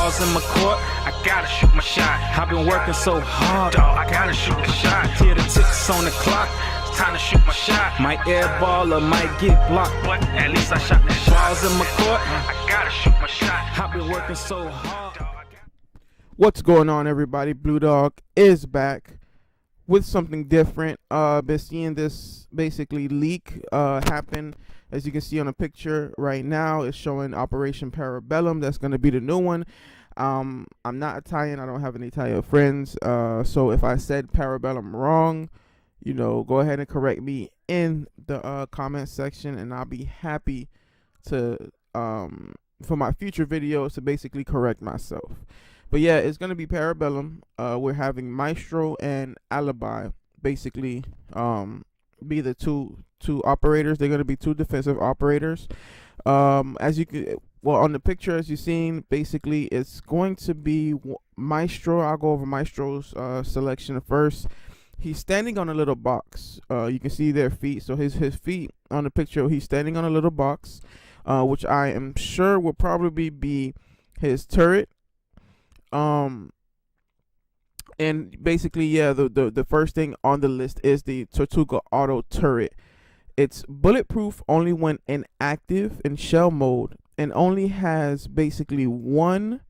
Balls in my court, I gotta shoot my shot. I've been working so hard, dog, I gotta shoot the shot. Hear the ticks on the clock, it's time to shoot my shot. Might airball or might get blocked, but at least I shot the shot. Balls in my court, I gotta shoot my shot. I've been working so hard. What's going on, everybody? Blue Dog is back with something different. Been seeing this basically leak happen. As you can see on the picture right now, it's showing Operation Parabellum. That's going to be the new one. I'm not Italian. I don't have any Italian friends. So if I said Parabellum wrong, you know, go ahead and correct me in the comment section, and I'll be happy to for my future videos to basically correct myself. But yeah, it's going to be Parabellum. We're having Maestro and Alibi basically be the two operators. They're going to be two defensive operators. As you can, well, on the picture, as you've seen, basically it's going to be Maestro. I'll go over Maestro's selection first. He's standing on a little box. You can see their feet. So his feet on the picture, he's standing on a little box, which I am sure will probably be his turret. And basically, yeah, the first thing on the list is the Tortuga Auto turret. It's bulletproof only when inactive in shell mode, and only has basically one.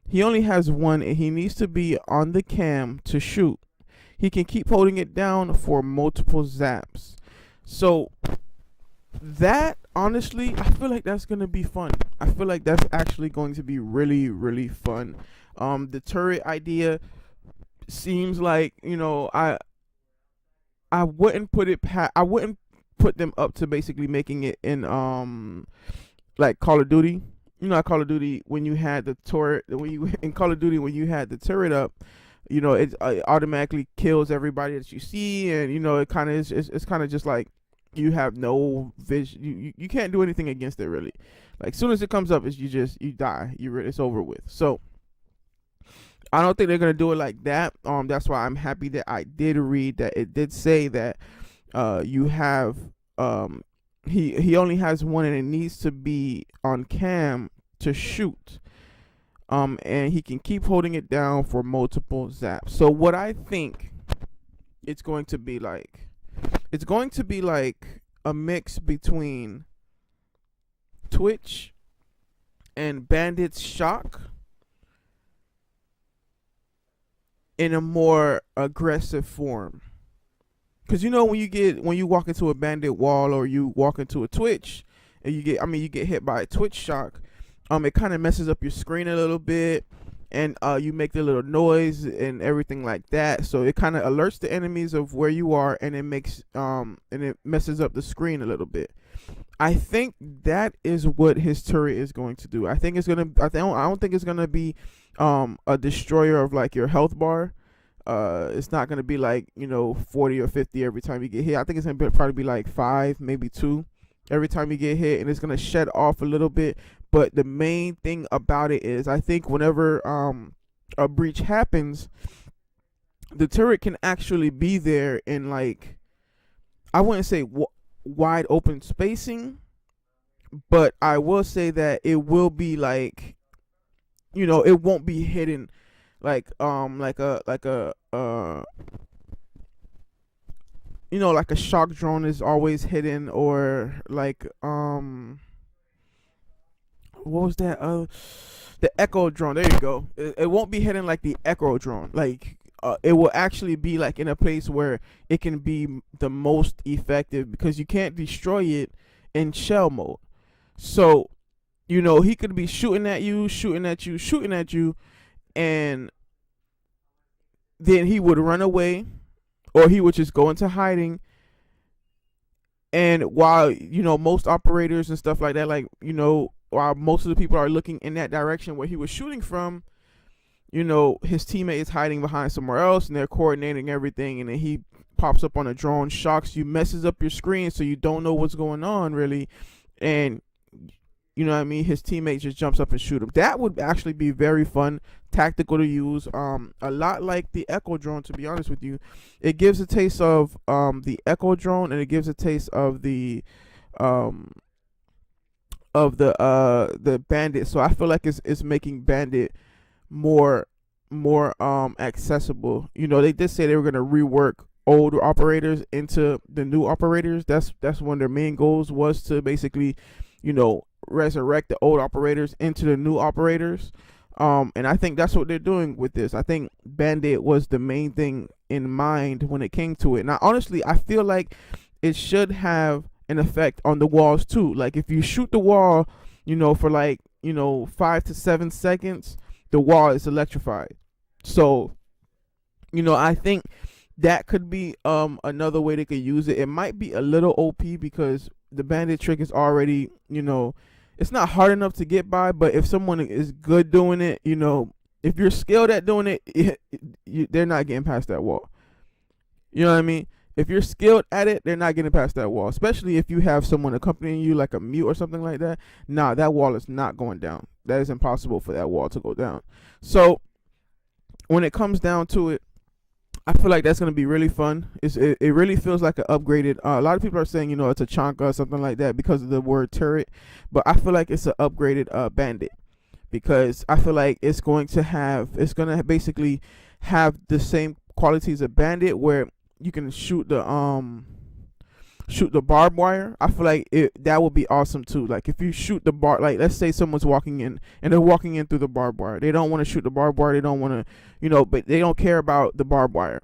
He only has one, and he needs to be on the cam to shoot. He can keep holding it down for multiple zaps. So that, honestly, I feel like that's gonna be fun. I feel like that's actually going to be really, really fun. The turret idea seems like, you know, I wouldn't put it I wouldn't put them up to basically making it in like Call of Duty. You know, Call of Duty, when you had the turret, in Call of Duty when you had the turret up, you know, it automatically kills everybody that you see, and you know, it kind of is it's kind of just like you have no vision. You can't do anything against it, really. Like, as soon as it comes up, you die. It's over with. So I don't think they're gonna do it like that. That's why I'm happy that I did read that it did say that you have he only has one, and it needs to be on cam to shoot. And he can keep holding it down for multiple zaps. So what I think it's going to be like a mix between Twitch and Bandit's Shock in a more aggressive form. Because you know, when you walk into a Bandit wall, or you walk into a Twitch, and you get hit by a Twitch shock, it kind of messes up your screen a little bit, and you make the little noise and everything like that. So it kind of alerts the enemies of where you are, and it makes and it messes up the screen a little bit. I think that is what his turret is going to do. I think it's gonna. I don't think it's gonna be a destroyer of like your health bar. It's not gonna be like, you know, 40 or 50 every time you get hit. I think it's gonna probably be like 5, maybe 2 every time you get hit, and it's gonna shed off a little bit. But the main thing about it is, I think whenever a breach happens, the turret can actually be there in, like, I wouldn't say wide open spacing, but I will say that it will be like, you know, it won't be hidden like a you know, like a shock drone is always hidden, or like what was that? The Echo drone. There you go. It won't be hidden like the Echo drone. Like, it will actually be like in a place where it can be the most effective, because you can't destroy it in shell mode. So, you know, he could be shooting at you, and then he would run away, or he would just go into hiding. And while, you know, most operators and stuff like that, like, you know, while most of the people are looking in that direction where he was shooting from, you know, his teammate is hiding behind somewhere else, and they're coordinating everything, and then he pops up on a drone, shocks you, messes up your screen, so you don't know what's going on, really. And, you know what I mean, his teammate just jumps up and shoot him. That would actually be very fun, tactical to use, a lot like the Echo drone, to be honest with you. It gives a taste of the Echo drone, and it gives a taste of the of the Bandit. So I feel like it's making Bandit more accessible. You know, they did say they were gonna rework old operators into the new operators. That's one of their main goals, was to basically, you know, resurrect the old operators into the new operators. And I think that's what they're doing with this. I think Bandit was the main thing in mind when it came to it. Now, honestly, I feel like it should have an effect on the walls too. Like if you shoot the wall, you know, for like, you know, 5 to 7 seconds, the wall is electrified. So, you know, I think that could be another way they could use it. It might be a little OP because the Bandit trick is already, you know, it's not hard enough to get by, but if someone is good doing it, you know, if you're skilled at doing it, they're not getting past that wall. You know what I mean? If you're skilled at it, they're not getting past that wall, especially if you have someone accompanying you, like a mute or something like that. Nah, that wall is not going down. That is impossible for that wall to go down. So when it comes down to it, I feel like that's going to be really fun. It really feels like an upgraded. A lot of people are saying, you know, it's a chonka or something like that because of the word turret. But I feel like it's an upgraded Bandit, because I feel like it's going to basically have the same qualities of Bandit, where you can shoot the barbed wire. I feel like that would be awesome too. Like if you shoot the like let's say someone's walking in and they're walking in through the barbed wire. They don't want to shoot the barbed wire. They don't want to, you know, but they don't care about the barbed wire.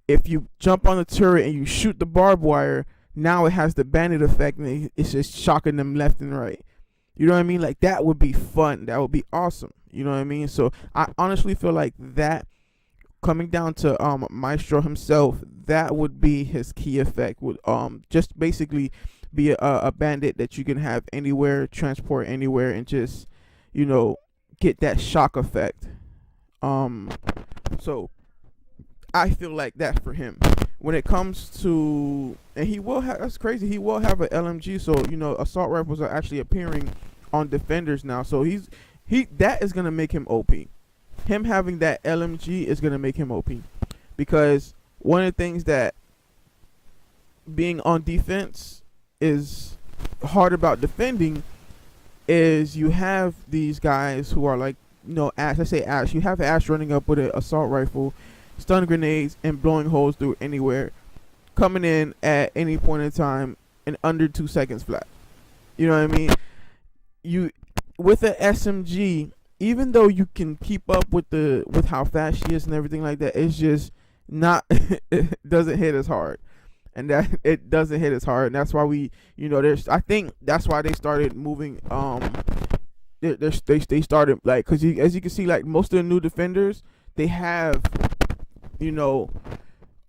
If you jump on the turret and you shoot the barbed wire, now it has the Bandit effect, and it's just shocking them left and right. You know what I mean? Like that would be fun. That would be awesome. You know what I mean? So I honestly feel like that, coming down to Maestro himself, that would be his key effect. Would just basically be a Bandit that you can have anywhere, transport anywhere, and just, you know, get that shock effect. So I feel like that for him. When it comes to, and he will have, that's crazy, he will have an LMG. So, you know, assault rifles are actually appearing on defenders now. So that is gonna make him OP. Him having that LMG is gonna make him OP, because one of the things that being on defense is hard about defending is you have these guys who are like, you know, Ash. I say Ash. You have Ash running up with an assault rifle, stun grenades, and blowing holes through anywhere, coming in at any point in time in under 2 seconds flat. You know what I mean? You with an SMG, even though you can keep up with how fast she is and everything like that, it's just not it doesn't hit as hard. And that it doesn't hit as hard, and that's why we, you know, I think that's why they started moving. They started like, because as you can see, like most of the new defenders, they have, you know,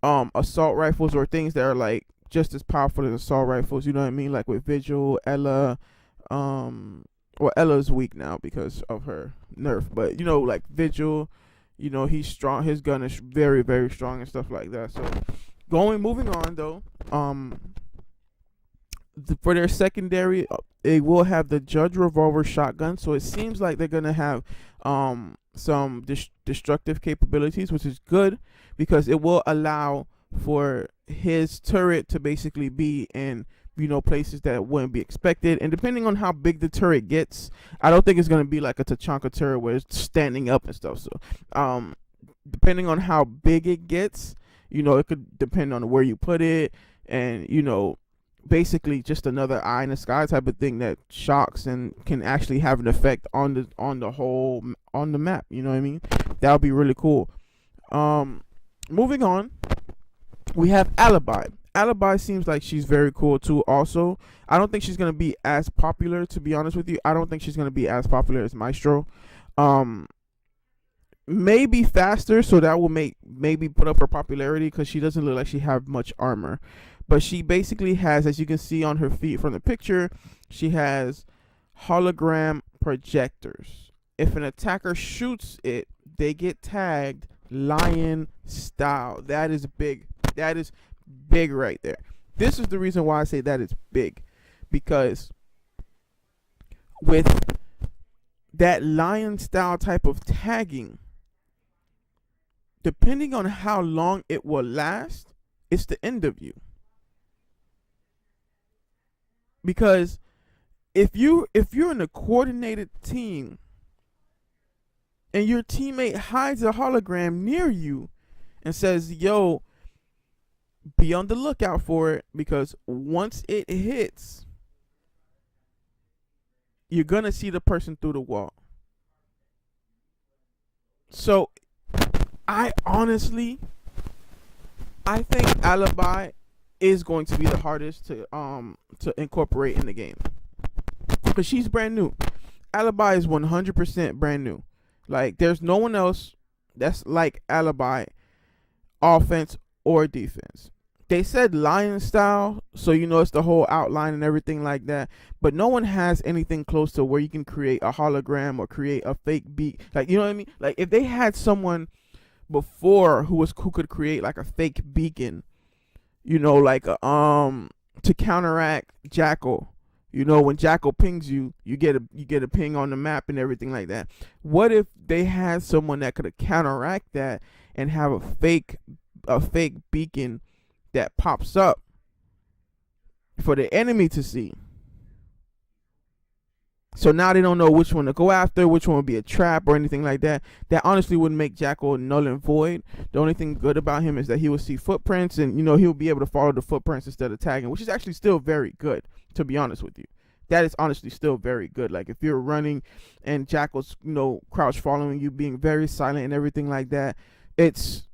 assault rifles or things that are like just as powerful as assault rifles. You know what I mean? Like with Vigil, Ella, well, Ella's weak now because of her nerf, but you know, like Vigil, you know, he's strong. His gun is very, very strong and stuff like that. So moving on though, for their secondary, they will have the Judge revolver shotgun. So it seems like they're gonna have some destructive capabilities, which is good because it will allow for his turret to basically be in, you know, places that wouldn't be expected. And depending on how big the turret gets, I don't think it's gonna be like a Tachanka turret where it's standing up and stuff. So depending on how big it gets, you know, it could depend on where you put it, and you know, basically just another eye in the sky type of thing that shocks and can actually have an effect on the whole map. You know what I mean? That would be really cool. Moving on, we have Alibi. Alibi seems like she's very cool too. Also, I don't think she's gonna be as popular, to be honest with you. I don't think she's gonna be as popular as Maestro. Maybe faster, so that will maybe put up her popularity, because she doesn't look like she have much armor. But she basically has, as you can see on her feet from the picture, she has hologram projectors. If an attacker shoots it, they get tagged lion style. That is big. That is big right there. This is the reason why I say that is big, because with that lion style type of tagging, depending on how long it will last, it's the end of you. Because if you're in a coordinated team and your teammate hides a hologram near you and says, "Yo, be on the lookout for it because once it hits, you're gonna see the person through the wall." So I think Alibi is going to be the hardest to incorporate in the game because she's brand new. Alibi is 100% brand new. Like there's no one else that's like Alibi, offense or defense. They said lion style, so you know it's the whole outline and everything like that. But no one has anything close to where you can create a hologram or create a fake beat. Like, you know what I mean? Like if they had someone before who could create like a fake beacon, you know, like to counteract Jackal. You know, when Jackal pings you, you get a ping on the map and everything like that. What if they had someone that could counteract that and have a fake beacon that pops up for the enemy to see? So now they don't know which one to go after, which one would be a trap or anything like that. That honestly would make Jackal null and void. The only thing good about him is that he will see footprints and, you know, he'll be able to follow the footprints instead of tagging, which is actually still very good, to be honest with you. That is honestly still very good. Like if you're running and Jackal's, you know, crouch following you, being very silent and everything like that, it's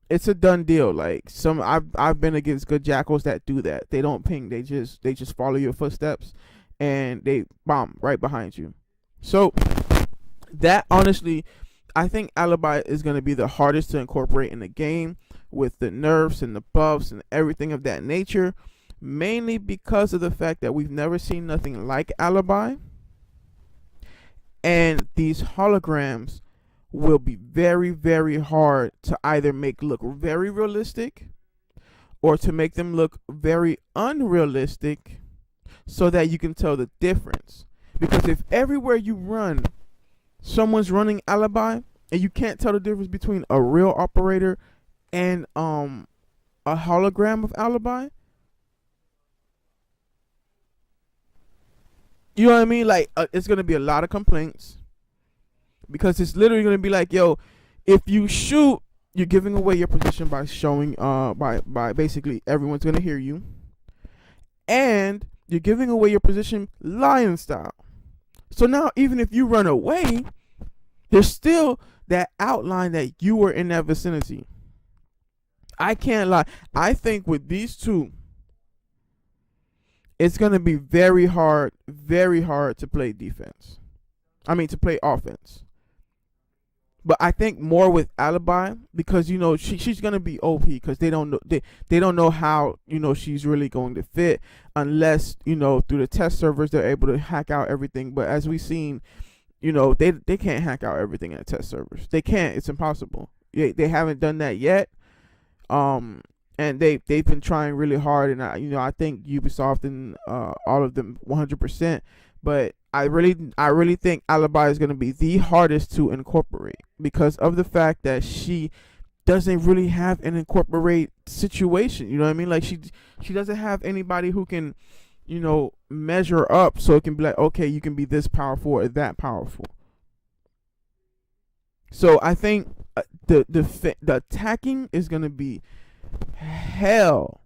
a done deal. Like I've been against good Jackals that do that. They don't ping. They just follow your footsteps and they bomb right behind you. So that honestly, I think Alibi is going to be the hardest to incorporate in the game with the nerfs and the buffs and everything of that nature, mainly because of the fact that we've never seen nothing like Alibi, and these holograms will be very, very hard to either make look very realistic or to make them look very unrealistic so that you can tell the difference. Because if everywhere you run, someone's running Alibi and you can't tell the difference between a real operator and a hologram of Alibi, you know what I mean? Like it's going to be a lot of complaints. Because it's literally going to be like, yo, if you shoot, you're giving away your position by showing, by basically everyone's going to hear you. And you're giving away your position lion style. So now even if you run away, there's still that outline that you were in that vicinity. I can't lie. I think with these two, it's going to be very hard to play defense. I mean, to play offense. But I think more with Alibi because, you know, she's gonna be OP because they don't know how, you know, she's really going to fit unless, you know, through the test servers they're able to hack out everything. But as we've seen, you know, they can't hack out everything in the test servers. They can't. It's impossible. They haven't done that yet. And they've been trying really hard, and I think Ubisoft and all of them 100%. But I really think Alibi is going to be the hardest to incorporate because of the fact that she doesn't really have an incorporate situation. You know what I mean? Like she doesn't have anybody who can, you know, measure up so it can be like, okay, you can be this powerful or that powerful. So I think the attacking is going to be hell.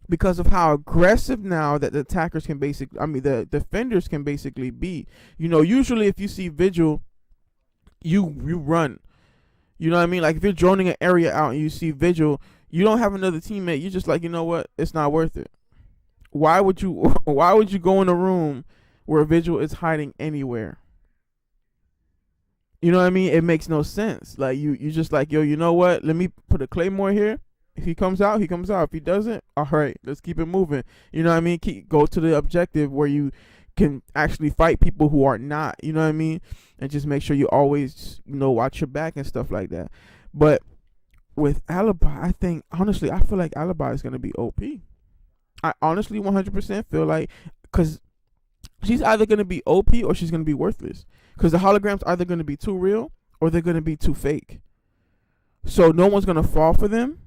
Because of how aggressive now that the attackers can the defenders can basically be. You know, usually if you see Vigil, you run. You know what I mean? Like if you're droning an area out and you see Vigil, you don't have another teammate. You're just like, you know what? It's not worth it. Why would you go in a room where Vigil is hiding anywhere? You know what I mean? It makes no sense. Like you just like, yo, you know what? Let me put a claymore here. If he comes out, he comes out. If he doesn't, all right, let's keep it moving. You know what I mean? Go to the objective where you can actually fight people who are not. You know what I mean? And just make sure you always, you know, watch your back and stuff like that. But with Alibi, I feel like Alibi is going to be OP. I honestly 100% feel like, because she's either going to be OP or she's going to be worthless. Because the holograms are either going to be too real or they're going to be too fake. So no one's going to fall for them.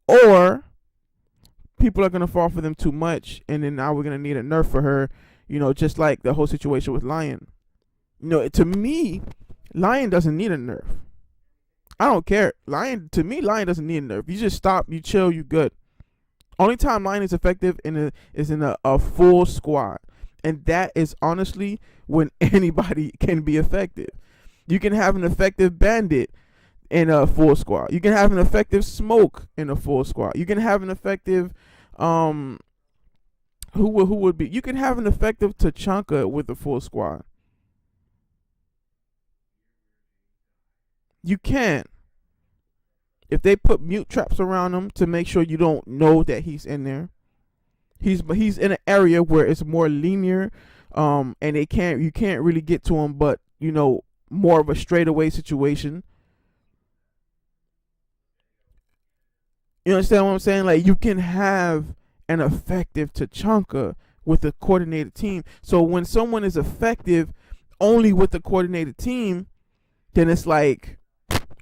Or people are gonna fall for them too much, and then now we're gonna need a nerf for her. Just like the whole situation with Lion. To me, Lion doesn't need a nerf. I don't care. Lion doesn't need a nerf. You just stop, you chill, you good. Only time Lion is effective is in a full squad. And that is honestly when anybody can be effective. You can have an effective bandit in a full squad. You can have an effective smoke in a full squad. You can have an effective who would be? You can have an effective Tachanka with a full squad. You can. If they put mute traps around him to make sure you don't know that he's in there. He's in an area where it's more linear, and you can't really get to him, but more of a straightaway situation. You understand what I'm saying? Like, you can have an effective Tachanka with a coordinated team. So when someone is effective only with a coordinated team, then it's like,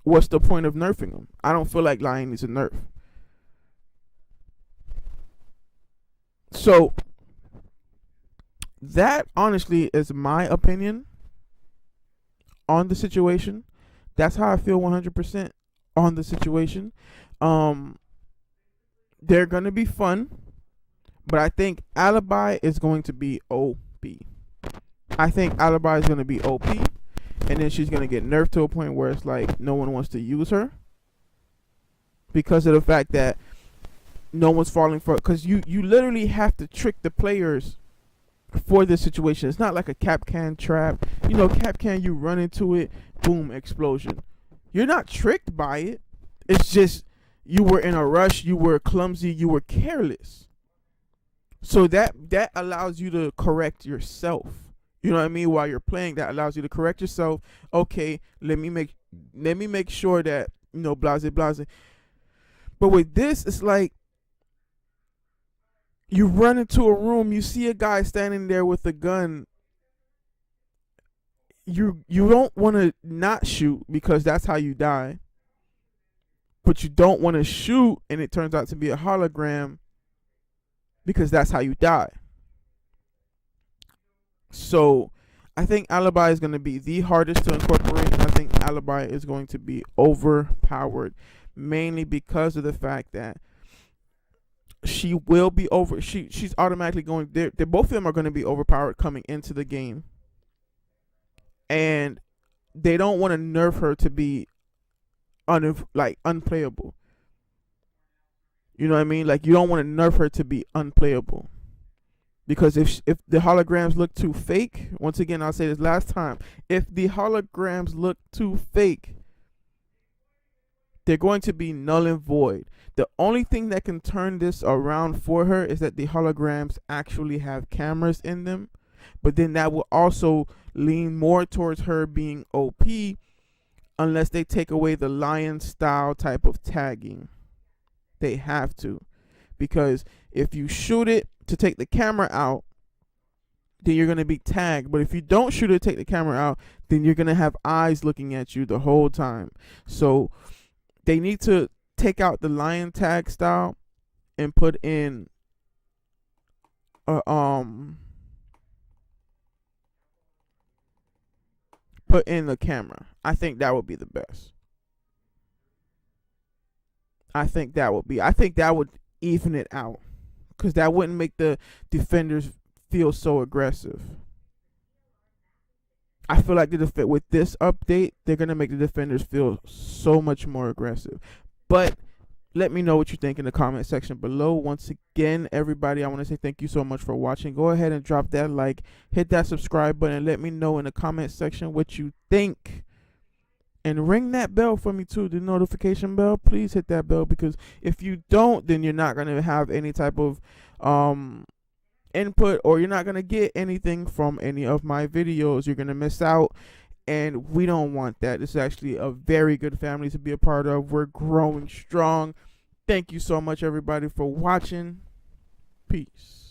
what's the point of nerfing them? I don't feel like Lion needs a nerf. So that honestly is my opinion on the situation. That's how I feel 100% on the situation. They're going to be fun, but I think Alibi is going to be OP. I think Alibi is going to be OP, and then she's going to get nerfed to a point where it's like no one wants to use her because of the fact that no one's falling for it. Because you literally have to trick the players for this situation. It's not like a Capcan trap. Capcan, you run into it, boom, explosion. You're not tricked by it. It's just you were in a rush, you were clumsy, you were careless. So that allows you to correct yourself. You know what I mean? While you're playing, that allows you to correct yourself. Okay, let me make sure that, blase blase. But with this, it's like you run into a room, you see a guy standing there with a gun. You don't want to not shoot because that's how you die. But you don't want to shoot and it turns out to be a hologram because that's how you die. So I think Alibi is going to be the hardest to incorporate. I think Alibi is going to be overpowered, mainly because of the fact that she will be she's automatically going there. Both of them are going to be overpowered coming into the game. And they don't want to nerf her to be unplayable. You know what I mean? Like, you don't want to nerf her to be unplayable. Because if the holograms look too fake, once again, I'll say this last time, if the holograms look too fake, they're going to be null and void. The only thing that can turn this around for her is that the holograms actually have cameras in them. But then that will also lean more towards her being OP unless they take away the Lion style type of tagging. They have to. Because if you shoot it to take the camera out, then you're going to be tagged. But if you don't shoot it to take the camera out, then you're going to have eyes looking at you the whole time. So they need to take out the Lion tag style and put in the camera. I think that would be the best. I think that would even it out, because that wouldn't make the defenders feel so aggressive. I feel like with this update, they're going to make the defenders feel so much more aggressive. But let me know what you think in the comment section below. Once again, everybody, I want to say thank you so much for watching. Go ahead and drop that like, hit that subscribe button, and let me know in the comment section what you think. And ring that bell for me too, the notification bell. Please hit that bell, because if you don't, then you're not going to have any type of input, or you're not going to get anything from any of my videos. You're going to miss out, and we don't want that. This is actually a very good family to be a part of. We're growing strong. Thank you so much, everybody, for watching. Peace.